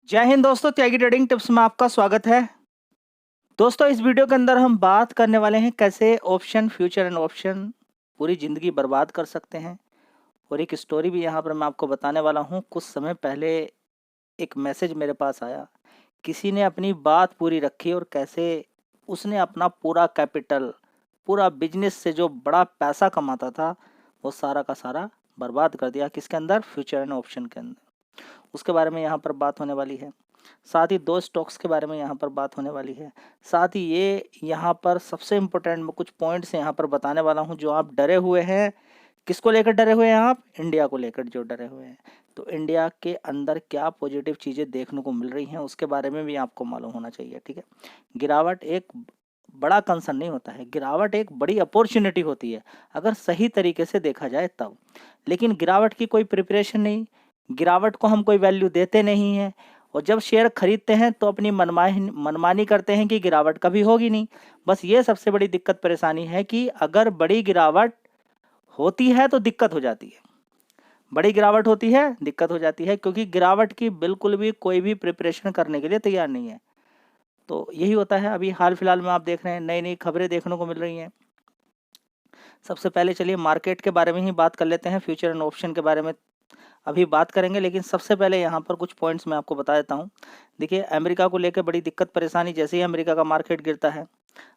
जय हिंद दोस्तों, त्यागी trading tips में आपका स्वागत है। दोस्तों, इस वीडियो के अंदर हम बात करने वाले हैं कैसे ऑप्शन फ्यूचर एंड ऑप्शन पूरी ज़िंदगी बर्बाद कर सकते हैं। और एक स्टोरी भी यहाँ पर मैं आपको बताने वाला हूँ। कुछ समय पहले एक मैसेज मेरे पास आया, किसी ने अपनी बात पूरी रखी और कैसे उसने अपना पूरा कैपिटल, पूरा बिजनेस से जो बड़ा पैसा कमाता था, वो सारा का सारा बर्बाद कर दिया। किसके अंदर? फ्यूचर एंड ऑप्शन के अंदर। उसके बारे में यहाँ पर बात होने वाली है। साथ ही 2 स्टॉक्स के बारे में यहाँ पर बात होने वाली है। साथ ही ये यहाँ पर सबसे इम्पोर्टेंट मैं कुछ पॉइंट्स यहाँ पर बताने वाला हूँ जो आप डरे हुए हैं। किसको लेकर डरे हुए हैं आप? इंडिया को लेकर जो डरे हुए हैं। तो इंडिया के अंदर क्या पॉजिटिव चीज़ें देखने को मिल रही हैं उसके बारे में भी आपको मालूम होना चाहिए, ठीक है। गिरावट एक बड़ा कंसर्न नहीं होता है, गिरावट एक बड़ी अपॉर्चुनिटी होती है अगर सही तरीके से देखा जाए तब। लेकिन गिरावट की कोई प्रिपरेशन नहीं, गिरावट को हम कोई वैल्यू देते नहीं हैं। और जब शेयर खरीदते हैं तो अपनी मनमानी करते हैं कि गिरावट कभी होगी नहीं। बस ये सबसे बड़ी दिक्कत परेशानी है कि अगर बड़ी गिरावट होती है तो दिक्कत हो जाती है। बड़ी गिरावट होती है, दिक्कत हो जाती है, क्योंकि गिरावट की बिल्कुल भी कोई भी प्रिपरेशन करने के लिए तैयार नहीं है। तो यही होता है। अभी हाल फिलहाल में आप देख रहे हैं, नई नई खबरें देखने को मिल रही हैं। सबसे पहले चलिए मार्केट के बारे में ही बात कर लेते हैं, फ्यूचर एंड ऑप्शन के बारे में अभी बात करेंगे। लेकिन सबसे पहले यहाँ पर कुछ पॉइंट्स मैं आपको बता देता हूँ। देखिए, अमेरिका को लेकर बड़ी दिक्कत परेशानी, जैसे ही अमेरिका का मार्केट गिरता है,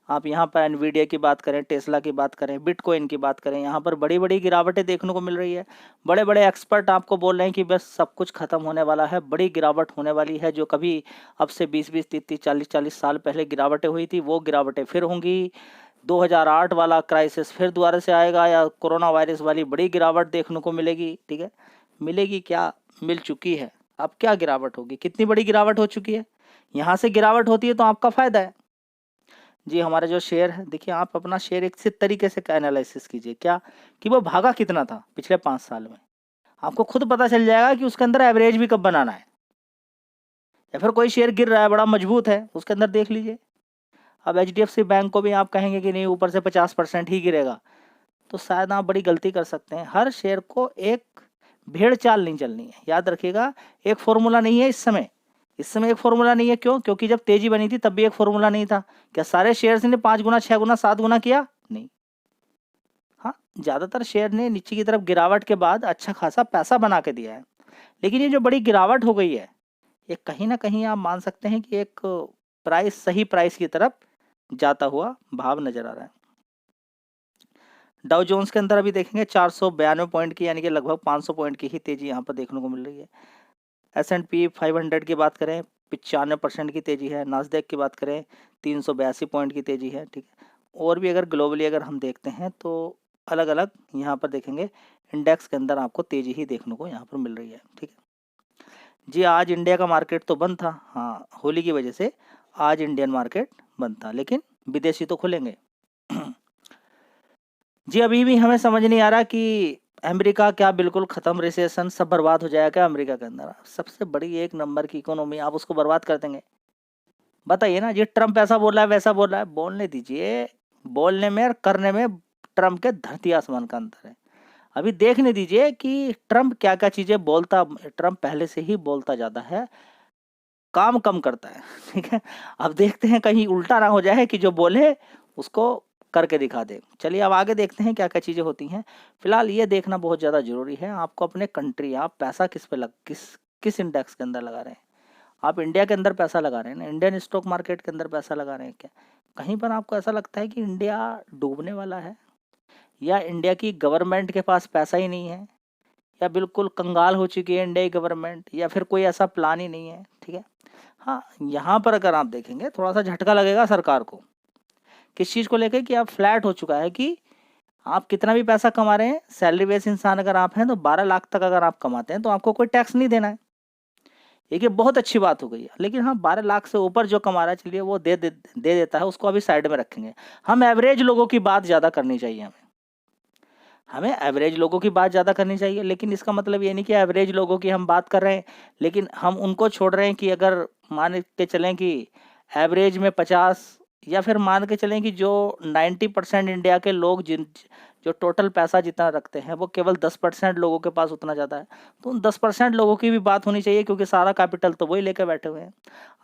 आप यहाँ पर एनवीडिया की बात करें, टेस्ला की बात करें, बिटकॉइन की बात करें, यहाँ पर बड़ी बड़ी गिरावटें देखने को मिल रही है। बड़े बड़े एक्सपर्ट आपको बोल रहे हैं कि बस सब कुछ खत्म होने वाला है, बड़ी गिरावट होने वाली है। जो कभी अब से 20-20, 30-30, 40-40 साल पहले गिरावटें हुई थी, वो गिरावटें फिर होंगी। 2008 वाला क्राइसिस फिर दोबारा से आएगा, या कोरोना वायरस वाली बड़ी गिरावट देखने को मिलेगी, ठीक है। मिलेगी क्या? मिल चुकी है। अब क्या गिरावट होगी? कितनी बड़ी गिरावट हो चुकी है। यहाँ से गिरावट होती है तो आपका फायदा है जी। हमारा जो शेयर है, देखिए आप अपना शेयर एक से तरीके से एनालिसिस कीजिए, क्या कि वो भागा कितना था पिछले 5 साल में। आपको खुद पता चल जाएगा कि उसके अंदर एवरेज भी कब बनाना है। या फिर कोई शेयर गिर रहा है, बड़ा मजबूत है, उसके अंदर देख लीजिए। अब HDFC बैंक को भी आप कहेंगे कि नहीं, ऊपर से 50% ही गिरेगा, तो शायद आप बड़ी गलती कर सकते हैं। हर शेयर को एक भेड़ चाल नहीं चलनी है, याद रखिएगा। एक फॉर्मूला नहीं है इस समय एक फॉर्मूला नहीं है। क्यों? क्योंकि जब तेजी बनी थी तब भी एक फॉर्मूला नहीं था। क्या सारे शेयर्स ने 5 गुना, 6 गुना, 7 गुना किया? नहीं। हाँ, ज़्यादातर शेयर ने नीचे की तरफ गिरावट के बाद अच्छा खासा पैसा बना के दिया है। लेकिन ये जो बड़ी गिरावट हो गई है, ये कहीं ना कहीं आप मान सकते हैं कि एक सही प्राइस की तरफ जाता हुआ भाव नजर आ रहा है। डाउ जोन्स के अंदर अभी देखेंगे 492 पॉइंट की, यानी कि लगभग 500 पॉइंट की ही तेजी यहाँ पर देखने को मिल रही है। S&P 500 की बात करें, 95% की तेजी है। नास्डैक की बात करें, 382 पॉइंट की तेजी है, ठीक है। और भी अगर ग्लोबली अगर हम देखते हैं तो अलग अलग यहाँ पर देखेंगे इंडेक्स के अंदर आपको तेजी ही देखने को यहाँ पर मिल रही है, ठीक है जी। आज इंडिया का मार्केट तो बंद था, हाँ, होली की वजह से आज इंडियन मार्केट बंद था, लेकिन विदेशी तो खुलेंगे जी। अभी भी हमें समझ नहीं आ रहा कि अमेरिका क्या बिल्कुल ख़त्म, रिसेशन सब बर्बाद हो जाएगा क्या अमेरिका के अंदर? सबसे बड़ी एक नंबर की इकोनॉमी, आप उसको बर्बाद कर देंगे? बताइए ना। ये ट्रम्प ऐसा बोल रहा है, वैसा बोल रहा है, बोलने दीजिए। बोलने में और करने में ट्रम्प के धरती आसमान का अंतर है। अभी देखने दीजिए कि ट्रम्प क्या क्या चीज़ें बोलता। ट्रम्प पहले से ही बोलता ज़्यादा है, काम कम करता है, ठीक है। अब देखते हैं कहीं उल्टा ना हो जाए कि जो बोले उसको करके दिखा दे। चलिए अब आगे देखते हैं क्या क्या चीज़ें होती हैं। फिलहाल ये देखना बहुत ज़्यादा ज़रूरी है आपको अपने कंट्री, आप पैसा किस पे किस इंडेक्स के अंदर लगा रहे हैं। आप इंडिया के अंदर पैसा लगा रहे हैं ना, इंडियन स्टॉक मार्केट के अंदर पैसा लगा रहे हैं क्या? कहीं पर आपको ऐसा लगता है कि इंडिया डूबने वाला है, या इंडिया की गवर्नमेंट के पास पैसा ही नहीं है, या बिल्कुल कंगाल हो चुकी है इंडिया की गवर्नमेंट, या फिर कोई ऐसा प्लान ही नहीं है, ठीक है। हाँ, यहाँ पर अगर आप देखेंगे थोड़ा सा झटका लगेगा सरकार को। किस चीज़ को लेकर कि अब फ्लैट हो चुका है कि आप कितना भी पैसा कमा रहे हैं, सैलरी बेस इंसान अगर आप हैं तो 12 लाख तक अगर आप कमाते हैं तो आपको कोई टैक्स नहीं देना है। ये बहुत अच्छी बात हो गई है। लेकिन हाँ, 12 लाख से ऊपर जो कमा रहा है, चलिए वो दे देता है, उसको अभी साइड में रखेंगे। हम एवरेज लोगों की बात ज़्यादा करनी चाहिए। हमें एवरेज लोगों की बात ज़्यादा करनी चाहिए। लेकिन इसका मतलब ये नहीं कि एवरेज लोगों की हम बात कर रहे हैं, लेकिन हम उनको छोड़ रहे हैं कि अगर मान के चलें कि एवरेज में 50, या फिर मान के चलें कि जो 90% इंडिया के लोग जो टोटल पैसा जितना रखते हैं वो केवल 10% लोगों के पास उतना ज़्यादा है। तो उन 10% लोगों की भी बात होनी चाहिए, क्योंकि सारा कैपिटल तो वही लेकर बैठे हुए हैं।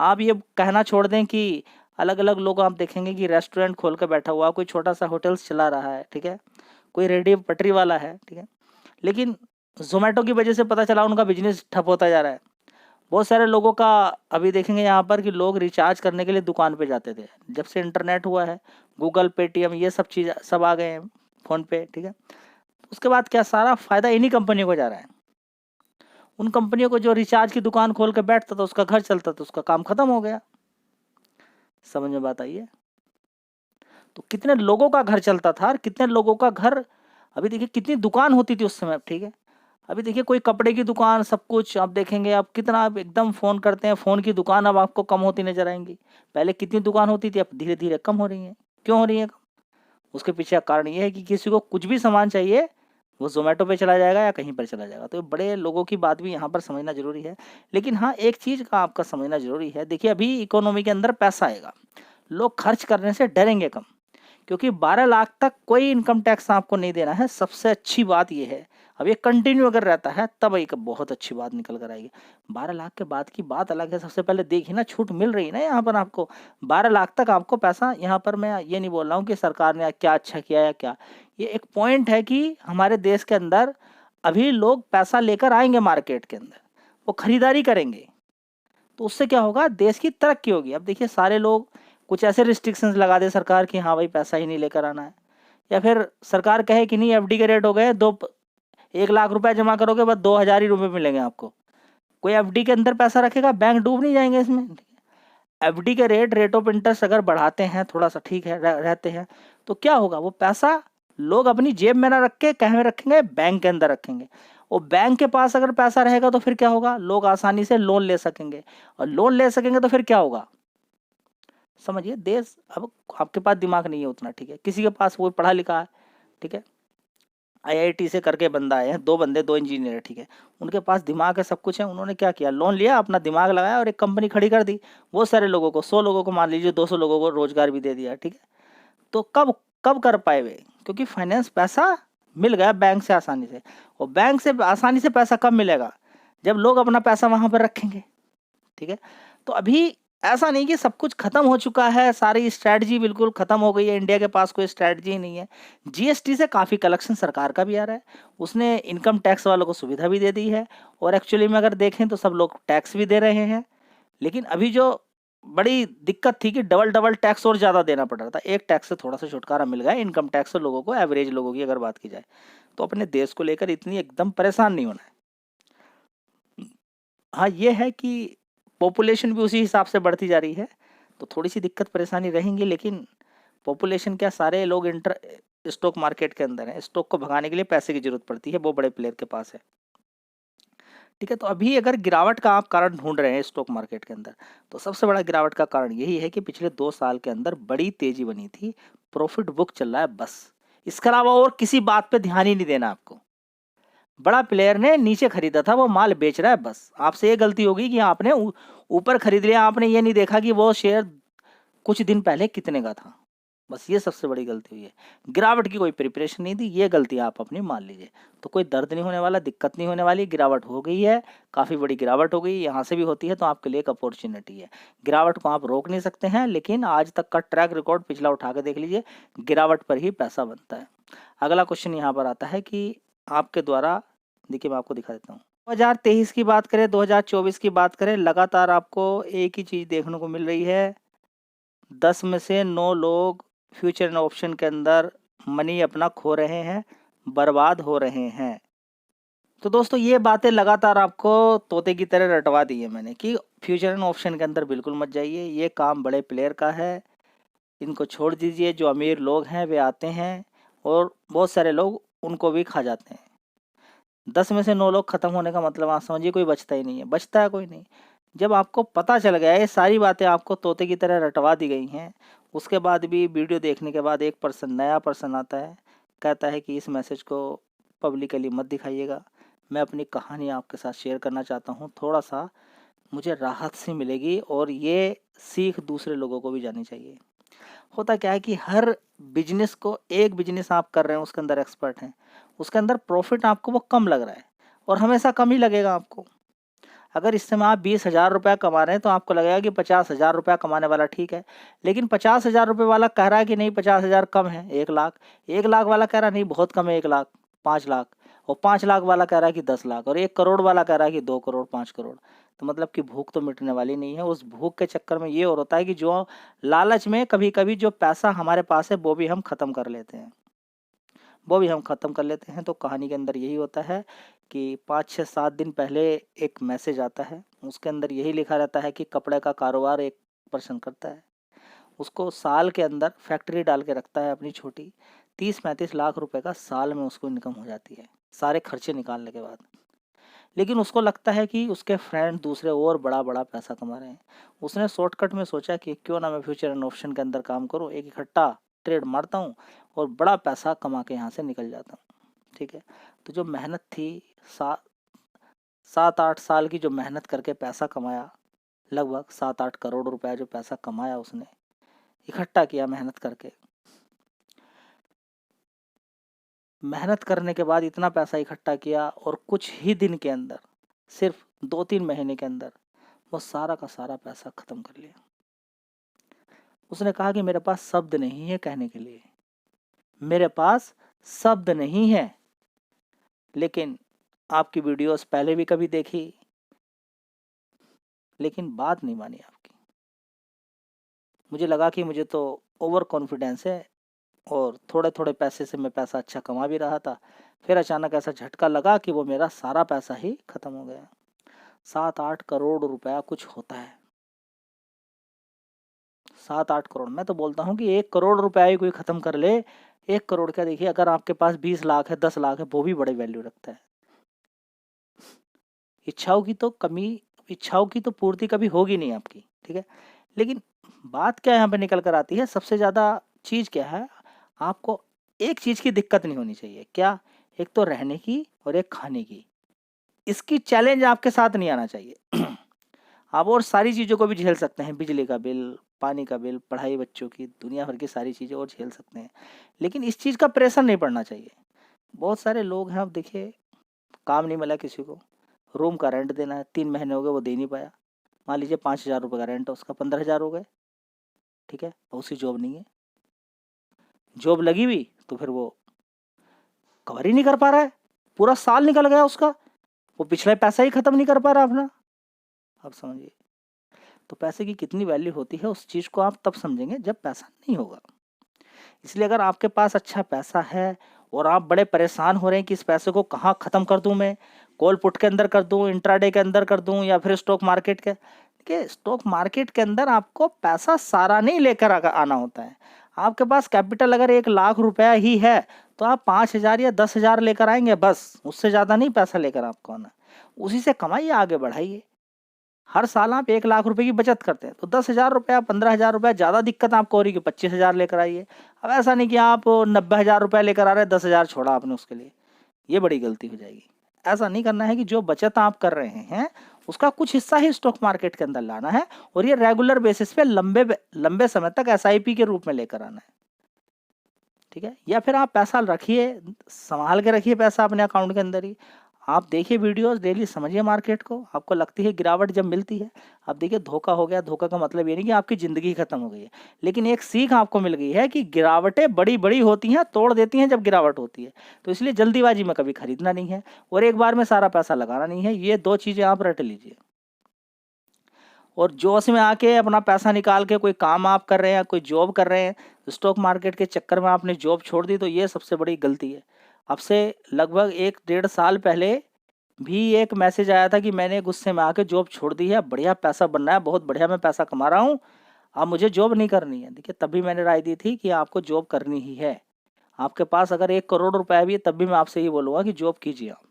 आप ये कहना छोड़ दें कि अलग अलग लोग आप देखेंगे कि रेस्टोरेंट खोल कर बैठा हुआ, कोई छोटा सा होटल्स चला रहा है, ठीक है, कोई रेडी पटरी वाला है, ठीक है, लेकिन जोमेटो की वजह से पता चला उनका बिजनेस ठप होता जा रहा है। बहुत सारे लोगों का अभी देखेंगे यहाँ पर कि लोग रिचार्ज करने के लिए दुकान पे जाते थे, जब से इंटरनेट हुआ है, गूगल पेटीएम ये सब चीज़ सब आ गए हैं, फ़ोन पे, ठीक है, उसके बाद क्या सारा फ़ायदा इन्हीं कंपनियों को जा रहा है। उन कंपनियों को जो रिचार्ज की दुकान खोल के बैठता था, उसका घर चलता था, उसका काम खत्म हो गया। समझ में बात आई है? तो कितने लोगों का घर चलता था और कितने लोगों का घर, अभी देखिए कितनी दुकान होती थी उस समय, ठीक है, अभी देखिए कोई कपड़े की दुकान, सब कुछ आप देखेंगे, आप कितना आप एकदम फ़ोन करते हैं, फ़ोन की दुकान अब आपको कम होती नजर आएंगी। पहले कितनी दुकान होती थी, अब धीरे धीरे कम हो रही है। क्यों हो रही है कम? उसके पीछे का कारण ये है कि किसी को कुछ भी सामान चाहिए, वो जोमेटो पे चला जाएगा या कहीं पर चला जाएगा। तो बड़े लोगों की बात भी यहाँ पर समझना जरूरी है। लेकिन हाँ, एक चीज़ का आपका समझना जरूरी है, देखिए अभी इकोनॉमी के अंदर पैसा आएगा, लोग खर्च करने से डरेंगे कम, क्योंकि 12 लाख तक कोई इनकम टैक्स आपको नहीं देना है। सबसे अच्छी बात यह है, अब ये कंटिन्यू अगर रहता है तब एक बहुत अच्छी बात निकल कर आएगी। 12 लाख के बाद की बात अलग है। सबसे पहले देखिए ना, छूट मिल रही है ना यहाँ पर आपको, 12 लाख तक आपको पैसा। यहाँ पर मैं ये नहीं बोल रहा हूँ कि सरकार ने क्या अच्छा किया या क्या, ये एक पॉइंट है कि हमारे देश के अंदर अभी लोग पैसा लेकर आएंगे मार्केट के अंदर, वो खरीदारी करेंगे, तो उससे क्या होगा, देश की तरक्की होगी। अब देखिए सारे लोग कुछ ऐसे रिस्ट्रिक्शंस लगा दे सरकार कि हाँ भाई पैसा ही नहीं लेकर आना है, या फिर सरकार कहे कि नहीं एफडी के रेट हो गए, 1 लाख रुपए जमा करोगे बस 2,000 ही रुपए मिलेंगे आपको। कोई एफडी के अंदर पैसा रखेगा, बैंक डूब नहीं जाएंगे इसमें। एफडी के रेट ऑफ इंटरेस्ट अगर बढ़ाते हैं थोड़ा सा, ठीक है, रहते हैं, तो क्या होगा, वो पैसा लोग अपनी जेब में ना रख के कहीं में रखेंगे, बैंक के अंदर रखेंगे। और बैंक के पास अगर पैसा रहेगा तो फिर क्या होगा, लोग आसानी से लोन ले सकेंगे, और लोन ले सकेंगे तो फिर क्या होगा, समझिए, देश, अब आपके पास दिमाग नहीं है उतना, ठीक है, किसी के पास वो पढ़ा लिखा है, ठीक है, आईआईटी से करके बंदा आए हैं, 2 बंदे 2 इंजीनियर है, ठीक है, उनके पास दिमाग है, सब कुछ है, उन्होंने क्या किया, लोन लिया, अपना दिमाग लगाया और एक कंपनी खड़ी कर दी। बहुत सारे लोगों को, 100 लोगों को मान लीजिए, 200 लोगों को रोजगार भी दे दिया, ठीक है। तो कब कब कर पाए वे, क्योंकि फाइनेंस पैसा मिल गया बैंक से आसानी से। और बैंक से आसानी से पैसा कब मिलेगा, जब लोग अपना पैसा वहां पर रखेंगे, ठीक है। तो अभी ऐसा नहीं कि सब कुछ खत्म हो चुका है, सारी स्ट्रैटेजी बिल्कुल खत्म हो गई है, इंडिया के पास कोई स्ट्रैटेजी नहीं है। जीएसटी से काफ़ी कलेक्शन सरकार का भी आ रहा है, उसने इनकम टैक्स वालों को सुविधा भी दे दी है, और एक्चुअली में अगर देखें तो सब लोग टैक्स भी दे रहे हैं। लेकिन अभी जो बड़ी दिक्कत थी कि डबल डबल टैक्स और ज़्यादा देना पड़ रहा था, एक टैक्स से थोड़ा सा छुटकारा मिल गया इनकम टैक्स से लोगों को, एवरेज लोगों की अगर बात की जाए तो। अपने देश को लेकर इतनी एकदम परेशान नहीं होना है। हाँ, ये है कि पॉपुलेशन भी उसी हिसाब से बढ़ती जा रही है, तो थोड़ी सी दिक्कत परेशानी रहेंगी। लेकिन पॉपुलेशन क्या, सारे लोग स्टॉक मार्केट के अंदर हैं, स्टॉक को भगाने के लिए पैसे की जरूरत पड़ती है, वो बड़े प्लेयर के पास है, ठीक है। तो अभी अगर गिरावट का आप कारण ढूंढ रहे हैं स्टॉक मार्केट के अंदर, तो सबसे बड़ा गिरावट का कारण यही है कि पिछले 2 साल के अंदर बड़ी तेजी बनी थी, प्रॉफिट बुक चल रहा है बस, इसके अलावा और किसी बात पे ध्यान ही नहीं देना आपको। बड़ा प्लेयर ने नीचे खरीदा था, वो माल बेच रहा है बस। आपसे ये गलती होगी कि आपने ऊपर खरीद लिया, आपने ये नहीं देखा कि वो शेयर कुछ दिन पहले कितने का था, बस ये सबसे बड़ी गलती हुई है। गिरावट की कोई प्रिपरेशन नहीं थी, ये गलती आप अपनी मान लीजिए, तो कोई दर्द नहीं होने वाला, दिक्कत नहीं होने वाली। गिरावट हो गई है, काफ़ी बड़ी गिरावट हो गई, यहाँ से भी होती है, तो आपके लिए एक अपॉर्चुनिटी है। गिरावट को आप रोक नहीं सकते हैं, लेकिन आज तक का ट्रैक रिकॉर्ड पिछला उठा के देख लीजिए, गिरावट पर ही पैसा बनता है। अगला क्वेश्चन यहाँ पर आता है कि आपके द्वारा, देखिए मैं आपको दिखा देता हूँ, 2023 की बात करें, 2024 की बात करें, लगातार आपको एक ही चीज़ देखने को मिल रही है, 10 में से 9 लोग फ्यूचर एंड ऑप्शन के अंदर मनी अपना खो रहे हैं, बर्बाद हो रहे हैं। तो दोस्तों ये बातें लगातार आपको तोते की तरह रटवा दी है मैंने कि फ्यूचर एंड ऑप्शन के अंदर बिल्कुल मत जाइए, ये काम बड़े प्लेयर का है, इनको छोड़ दीजिए। जो अमीर लोग हैं वे आते हैं और बहुत सारे लोग उनको भी खा जाते हैं। 10 में से 9 लोग खत्म होने का मतलब आप समझिए कोई बचता ही नहीं है, बचता है कोई नहीं। जब आपको पता चल गया, ये सारी बातें आपको तोते की तरह रटवा दी गई हैं, उसके बाद भी वीडियो देखने के बाद एक पर्सन, नया पर्सन आता है, कहता है कि इस मैसेज को पब्लिकली मत दिखाइएगा, मैं अपनी कहानी आपके साथ शेयर करना चाहता हूँ, थोड़ा सा मुझे राहत सी मिलेगी और ये सीख दूसरे लोगों को भी जानी चाहिए। होता क्या है कि हर बिजनेस को, एक बिजनेस आप कर रहे हैं उसके अंदर एक्सपर्ट हैं, उसके अंदर प्रॉफिट आपको वो कम लग रहा है और हमेशा कम ही लगेगा आपको। अगर इस समय आप 20,000 रुपया कमा रहे हैं तो आपको लगेगा कि 50,000 रुपया कमाने वाला ठीक है, लेकिन 50,000 रुपये वाला कह रहा है कि नहीं 50,000 कम है, 1 लाख। 1 लाख वाला कह रहा है नहीं बहुत कम है 1 लाख, 5 लाख। और 5 लाख वाला कह रहा है कि 10 लाख, और 1 करोड़ वाला कह रहा है कि 2 करोड़, 5 करोड़। तो मतलब कि भूख तो मिटने वाली नहीं है। उस भूख के चक्कर में ये और होता है कि जो लालच में कभी कभी जो पैसा हमारे पास है वो भी हम ख़त्म कर लेते हैं, वो भी हम ख़त्म कर लेते हैं। तो कहानी के अंदर यही होता है कि 5 6 7 दिन पहले एक मैसेज आता है, उसके अंदर यही लिखा रहता है कि कपड़े का कारोबार एक पर्सन करता है, उसको साल के अंदर फैक्ट्री डाल के रखता है अपनी छोटी, 30 35 लाख रुपए का साल में उसको इनकम हो जाती है सारे खर्चे निकालने के बाद। लेकिन उसको लगता है कि उसके फ्रेंड दूसरे और बड़ा बड़ा पैसा कमा रहे हैं। उसने शॉर्टकट में सोचा कि क्यों ना मैं फ्यूचर एंड ऑप्शन के अंदर काम करूं, एक इकट्ठा ट्रेड मारता हूं और बड़ा पैसा कमा के यहाँ से निकल जाता हूँ। ठीक है, तो जो मेहनत थी, 7 8 साल की जो मेहनत करके पैसा कमाया, लगभग 7 8 करोड़ रुपया जो पैसा कमाया उसने, इकट्ठा किया मेहनत करके। मेहनत करने के बाद इतना पैसा इकट्ठा किया और कुछ ही दिन के अंदर, सिर्फ 2 3 महीने के अंदर वो सारा का सारा पैसा खत्म कर लिया। उसने कहा कि मेरे पास शब्द नहीं है कहने के लिए, मेरे पास शब्द नहीं है। लेकिन आपकी वीडियोस पहले भी कभी देखी, लेकिन बात नहीं मानी आपकी। मुझे लगा कि मुझे तो ओवर कॉन्फिडेंस है और थोड़े थोड़े पैसे से मैं पैसा अच्छा कमा भी रहा था। फिर अचानक ऐसा झटका लगा कि वो मेरा सारा पैसा ही खत्म हो गया। 7 8 करोड़ रुपया कुछ होता है, 7 8 करोड़। मैं तो बोलता हूँ कि 1 करोड़ रुपया ही कोई ख़त्म कर ले। 1 करोड़ का देखिए, अगर आपके पास 20 लाख है, 10 लाख है, वो भी बड़े वैल्यू रखता है। इच्छाओं की तो कमी, इच्छाओं की तो पूर्ति कभी होगी नहीं आपकी, ठीक है। लेकिन बात क्या यहाँ पे निकल कर आती है, सबसे ज़्यादा चीज़ क्या है, आपको एक चीज़ की दिक्कत नहीं होनी चाहिए। क्या? एक तो रहने की और एक खाने की, इसकी चैलेंज आपके साथ नहीं आना चाहिए। आप और सारी चीज़ों को भी झेल सकते हैं, बिजली का बिल, पानी का बिल, पढ़ाई बच्चों की, दुनिया भर की सारी चीज़ें और झेल सकते हैं, लेकिन इस चीज़ का प्रेशर नहीं पड़ना चाहिए। बहुत सारे लोग हैं, अब देखिए, काम नहीं मिला किसी को, रूम का रेंट देना है, 3 महीने हो गए वो दे नहीं पाया। मान लीजिए 5,000 रुपये का रेंट है, उसका 15,000 हो गए, ठीक है, और उसी जॉब नहीं है, जॉब लगी हुई तो फिर वो कवर ही नहीं कर पा रहा है, पूरा साल निकल गया उसका, वो पिछला पैसा ही खत्म नहीं कर पा रहा अपना। अब समझिए, तो पैसे की कितनी वैल्यू होती है, उस चीज़ को आप तब समझेंगे जब पैसा नहीं होगा। इसलिए अगर आपके पास अच्छा पैसा है और आप बड़े परेशान हो रहे हैं कि इस पैसे को कहाँ ख़त्म कर दूं, मैं कॉल पुट के अंदर कर दूं, इंट्राडे के अंदर कर दूं, या फिर स्टॉक मार्केट के, देखिए स्टॉक मार्केट के अंदर आपको पैसा सारा नहीं लेकर आना होता है। आपके पास कैपिटल अगर 1 लाख रुपया ही है तो आप 5,000 या 10,000 लेकर आएंगे, बस, उससे ज़्यादा नहीं पैसा लेकर आपको आना। उसी से कमाइए, आगे बढ़ाइए। हर साल आप 1 लाख रुपए की बचत करते हैं तो 10,000 रुपया, 15,000 रुपया, ज़्यादा दिक्कत आपको हो रही है कि 25,000 लेकर आइए। अब ऐसा नहीं कि आप 90,000 रुपया लेकर आ रहे हैं, 10,000 छोड़ा आपने उसके लिए, ये बड़ी गलती हो जाएगी। ऐसा नहीं करना है कि जो बचत आप कर रहे हैं उसका कुछ हिस्सा ही स्टॉक मार्केट के अंदर लाना है और ये रेगुलर बेसिस पे लंबे लंबे समय तक SIP के रूप में लेकर आना है, ठीक है। या फिर आप पैसा रखिए, संभाल के रखिए पैसा अपने अकाउंट के अंदर ही। आप देखिए वीडियोस डेली, समझिए मार्केट को, आपको लगती है गिरावट जब मिलती है, आप देखिए धोखा हो गया। धोखा का मतलब ये नहीं कि आपकी ज़िंदगी खत्म हो गई है, लेकिन एक सीख आपको मिल गई है कि गिरावटें बड़ी बड़ी होती हैं, तोड़ देती हैं जब गिरावट होती है। तो इसलिए जल्दीबाजी में कभी खरीदना नहीं है और एक बार में सारा पैसा लगाना नहीं है। ये 2 चीज़ें आप रट लीजिए। और जोश में आके अपना पैसा निकाल के कोई काम आप कर रहे हैं, कोई जॉब कर रहे हैं, स्टॉक मार्केट के चक्कर में आपने जॉब छोड़ दी, तो ये सबसे बड़ी गलती है। अब से लगभग 1 डेढ़ साल पहले भी एक मैसेज आया था कि मैंने गुस्से में आके जॉब छोड़ दी है, बढ़िया पैसा बन रहा है, बहुत बढ़िया मैं पैसा कमा रहा हूँ, अब मुझे जॉब नहीं करनी है। देखिए, तभी मैंने राय दी थी कि आपको जॉब करनी ही है। आपके पास अगर 1 करोड़ रुपया भी है तब भी मैं आपसे ही बोलूँगा कि जॉब कीजिए, आप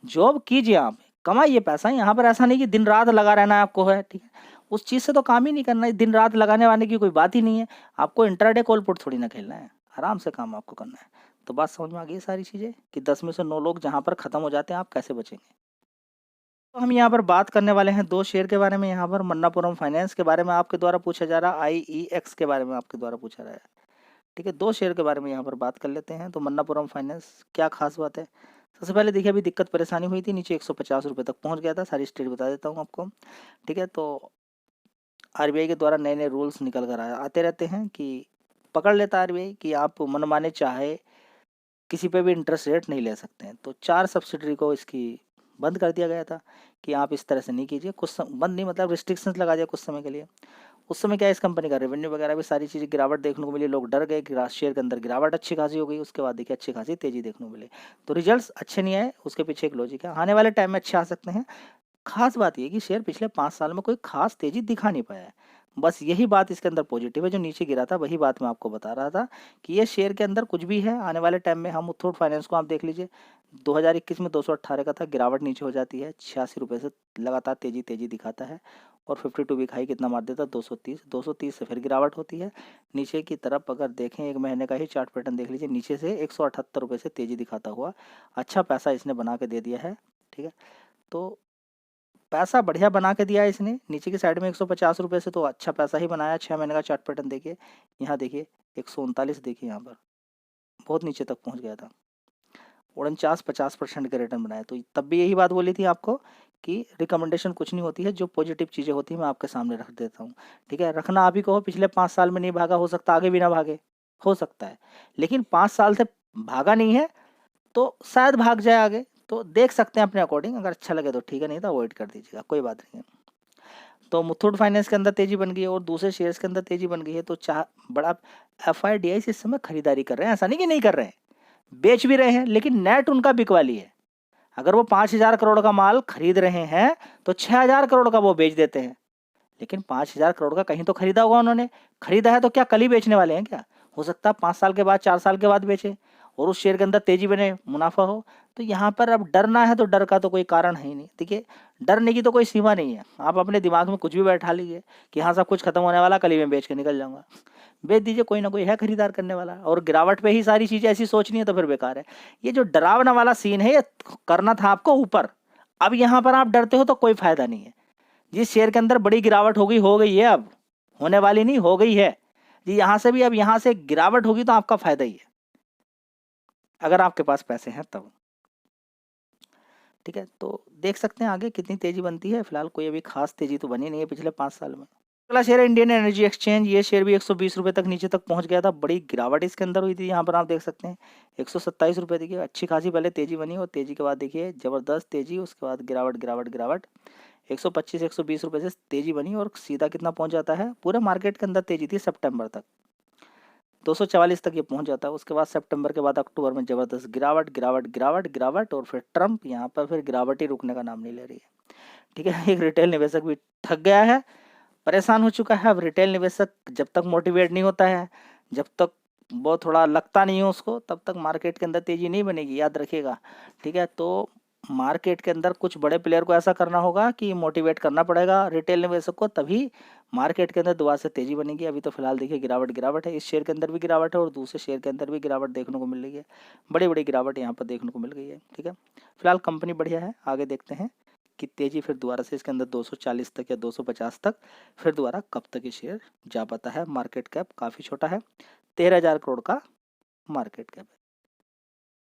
जॉब कीजिए, आप कमाइए पैसा। यहाँ पर ऐसा नहीं कि दिन रात लगा रहना है आपको है, ठीक है, उस चीज़ से तो काम ही नहीं करना है। दिन रात लगाने वाने की कोई बात ही नहीं है। आपको इंट्राडे कॉल पुट थोड़ी ना खेलना है, आराम से काम आपको करना है। तो बात समझ में आ गई सारी चीज़ें कि 10 में से 9 लोग जहाँ पर ख़त्म हो जाते हैं, आप कैसे बचेंगे। तो हम यहाँ पर बात करने वाले हैं दो शेयर के बारे में। यहाँ पर मन्नापुरम फाइनेंस के बारे में आपके द्वारा पूछा जा रहा है, IEX के बारे में आपके द्वारा पूछा रहा है। ठीक है, दो शेयर के बारे में यहाँ पर बात कर लेते हैं। तो मन्नापुरम फाइनेंस, क्या खास बात है? सबसे पहले देखिए, अभी दिक्कत परेशानी हुई थी, नीचे 150 रुपये तक पहुँच गया था। सारी स्टेट बता देता हूँ आपको। ठीक है, तो RBI के द्वारा नए नए रूल्स निकल कर आते रहते हैं कि पकड़ लेता RBI कि आप मनमाने चाहे किसी पे भी इंटरेस्ट रेट नहीं ले सकते हैं। तो 4 सब्सिडरी को इसकी बंद कर दिया गया था कि आप इस तरह से नहीं कीजिए। बंद नहीं, मतलब रिस्ट्रिक्शंस लगा दिया कुछ समय के लिए। उस समय क्या है, इस कंपनी का रेवेन्यू वगैरह भी सारी चीज़ें गिरावट देखने को मिली, लोग डर गए कि शेयर के अंदर गिरावट अच्छी खासी हो गई। उसके बाद देखिए अच्छी खासी तेजी देखने को मिली। तो रिजल्ट्स अच्छे नहीं आए, उसके पीछे एक लॉजिक है। आने वाले टाइम में अच्छे आ सकते हैं। खास बात ये कि शेयर पिछले 5 साल में कोई खास तेजी दिखा नहीं पाया है। बस यही बात इसके अंदर पॉजिटिव है। जो नीचे गिरा था वही बात मैं आपको बता रहा था कि ये शेयर के अंदर कुछ भी है। आने वाले टाइम में हम मुथूट फाइनेंस को आप देख लीजिए, 2021 में 218 का था, गिरावट नीचे हो जाती है, 86 रुपये से लगातार तेजी दिखाता है। और 52 वीक हाई कितना मार देता है? 230 से फिर गिरावट होती है। नीचे की तरफ अगर देखें, एक महीने का ही चार्ट पैटर्न देख लीजिए, नीचे से 178 रुपये से तेजी दिखाता हुआ अच्छा पैसा इसने बना के दे दिया है। ठीक है, तो पैसा बढ़िया बना के दिया है इसने। नीचे की साइड में 150 रुपये से तो अच्छा पैसा ही बनाया। 6 महीने का चार्ट पैटर्न देखिए, यहाँ देखिए 139, देखिए यहाँ पर बहुत नीचे तक पहुँच गया था। 49-50% के रिटर्न बनाए। तो तब भी यही बात बोली थी आपको कि रिकमेंडेशन कुछ नहीं होती है, जो पॉजिटिव चीज़ें होती हैं मैं आपके सामने रख देता हूँ। ठीक है, रखना आप ही को हो। पिछले 5 साल में नहीं भागा, हो सकता आगे भी ना भागे, हो सकता है, लेकिन 5 साल से भागा नहीं है तो शायद भाग जाए आगे। तो देख सकते हैं अपने अकॉर्डिंग, अगर अच्छा लगे तो ठीक है, नहीं तो अवॉइड कर दीजिएगा, कोई बात नहीं है। तो मुथूट फाइनेंस के अंदर तेजी बन गई है और दूसरे शेयर्स के अंदर तेजी बन गई है। तो बड़ा FIDIs इस समय खरीदारी कर रहे हैं, ऐसा नहीं कि नहीं कर रहे हैं, बेच भी रहे हैं, लेकिन नेट उनका बिकवाली है। अगर वो 5,000 करोड़ का माल खरीद रहे हैं तो 6,000 करोड़ का वो बेच देते हैं। लेकिन 5,000 करोड़ का कहीं तो खरीदा होगा उन्होंने। खरीदा है तो क्या कल ही बेचने वाले हैं क्या? हो सकता है 5 साल के बाद, 4 साल के बाद बेचे और उस शेयर के अंदर तेजी बने, मुनाफा हो। तो यहाँ पर अब डरना है तो डर का तो कोई कारण है ही नहीं। देखिए, डरने की तो कोई सीमा नहीं है। आप अपने दिमाग में कुछ भी बैठा लीजिए कि हाँ, सब कुछ खत्म होने वाला, कल ही मैं बेच के निकल जाऊंगा। बेच दीजिए, कोई ना कोई है खरीदार करने वाला। और गिरावट पे ही सारी चीजें ऐसी सोचनी है तो फिर बेकार है। ये जो डरावना वाला सीन है, ये करना था आपको ऊपर। अब यहाँ पर आप डरते हो तो कोई फायदा नहीं है। जिस शेयर के अंदर बड़ी गिरावट हो गई है, अब होने वाली नहीं, हो गई है जी। यहाँ से भी अब यहाँ से गिरावट होगी तो आपका फायदा ही है, अगर आपके पास पैसे हैं तब। ठीक है, तो देख सकते हैं आगे कितनी तेजी बनती है। फिलहाल कोई अभी खास तेजी तो बनी नहीं है पिछले 5 साल में। अगला शेयर है इंडियन एनर्जी एक्सचेंज। ये शेयर भी 120 रुपये तक नीचे तक पहुंच गया था। बड़ी गिरावट इसके अंदर हुई थी, यहाँ पर आप देख सकते हैं 127 रुपये। देखिए अच्छी खासी पहले तेजी बनी और तेजी के बाद देखिए जबरदस्त तेजी, उसके बाद गिरावट गिरावट गिरावट। 125-120 रुपये से तेजी बनी और सीधा कितना पहुंच जाता है? पूरे मार्केट के अंदर तेजी थी सितंबर तक, 244 तक ये पहुंच जाता है। उसके बाद सितंबर के बाद अक्टूबर में जबरदस्त गिरावट गिरावट गिरावट गिरावट और फिर ट्रम्प। यहाँ पर फिर गिरावट ही रुकने का नाम नहीं ले रही है। ठीक है, एक रिटेल निवेशक भी थक गया है, परेशान हो चुका है। अब रिटेल निवेशक जब तक मोटिवेट नहीं होता है, जब तक वो थोड़ा लगता नहीं है उसको, तब तक मार्केट के अंदर तेजी नहीं बनेगी, याद रखिएगा। ठीक है, तो मार्केट के अंदर कुछ बड़े प्लेयर को ऐसा करना होगा कि मोटिवेट करना पड़ेगा रिटेल निवेशक को, तभी मार्केट के अंदर दोबारा से तेजी बनेगी। अभी तो फिलहाल देखिए गिरावट गिरावट है, इस शेयर के अंदर भी गिरावट है और दूसरे शेयर के अंदर भी गिरावट देखने को मिल रही है। बड़ी बड़ी गिरावट यहाँ पर देखने को मिल गई है। ठीक है, फिलहाल कंपनी बढ़िया है। आगे देखते हैं कि तेजी फिर दोबारा से इसके अंदर 240 तक या 250 तक फिर दोबारा कब तक ये शेयर जा पाता है। मार्केट कैप काफ़ी छोटा है, 13,000 करोड़ का मार्केट कैप है।